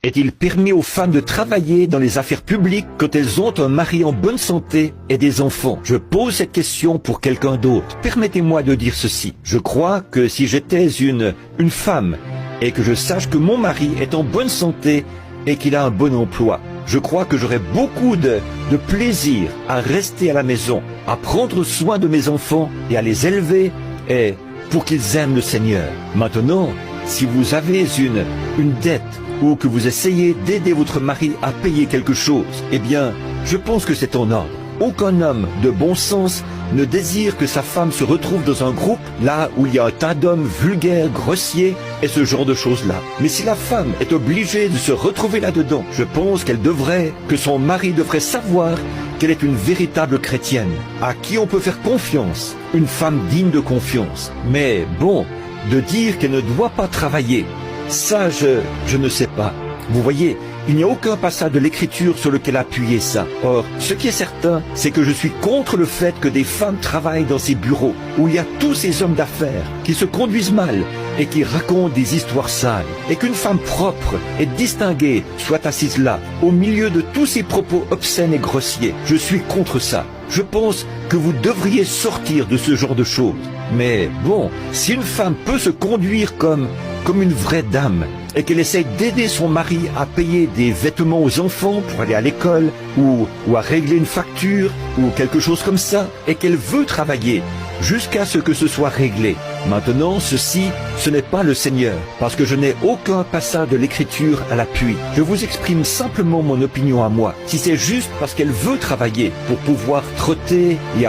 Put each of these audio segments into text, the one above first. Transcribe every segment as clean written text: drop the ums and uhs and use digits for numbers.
Est-il permis aux femmes de travailler dans les affaires publiques quand elles ont un mari en bonne santé et des enfants? Je pose cette question pour quelqu'un d'autre. Permettez-moi de dire ceci. Je crois que si j'étais une femme et que je sache que mon mari est en bonne santé et qu'il a un bon emploi, je crois que j'aurais beaucoup de plaisir à rester à la maison, à prendre soin de mes enfants et à les élever et pour qu'ils aiment le Seigneur. Maintenant, si vous avez une dette ou que vous essayez d'aider votre mari à payer quelque chose, eh bien, je pense que c'est en ordre. Aucun homme de bon sens ne désire que sa femme se retrouve dans un groupe là où il y a un tas d'hommes vulgaires, grossiers et ce genre de choses-là. Mais si la femme est obligée de se retrouver là-dedans, je pense que son mari devrait savoir qu'elle est une véritable chrétienne, à qui on peut faire confiance, une femme digne de confiance. Mais bon, de dire qu'elle ne doit pas travailler, ça je ne sais pas. Vous voyez, il n'y a aucun passage de l'Écriture sur lequel appuyer ça. Or, ce qui est certain, c'est que je suis contre le fait que des femmes travaillent dans ces bureaux, où il y a tous ces hommes d'affaires qui se conduisent mal et qui racontent des histoires sales, et qu'une femme propre et distinguée soit assise là, au milieu de tous ces propos obscènes et grossiers. Je suis contre ça. Je pense que vous devriez sortir de ce genre de choses. Mais bon, si une femme peut se conduire comme une vraie dame, et qu'elle essaye d'aider son mari à payer des vêtements aux enfants pour aller à l'école, ou à régler une facture, ou quelque chose comme ça, et qu'elle veut travailler jusqu'à ce que ce soit réglé. Maintenant, ce n'est pas le Seigneur, parce que je n'ai aucun passage de l'Écriture à l'appui. Je vous exprime simplement mon opinion à moi. Si c'est juste parce qu'elle veut travailler pour pouvoir trotter et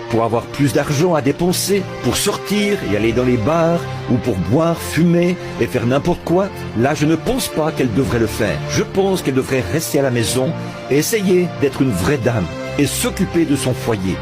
pour avoir plus d'argent à dépenser, pour sortir et aller dans les bars, ou pour boire, fumer et faire n'importe quoi, là je ne pense pas qu'elle devrait le faire. Je pense qu'elle devrait rester à la maison et essayer d'être une vraie dame et s'occuper de son foyer.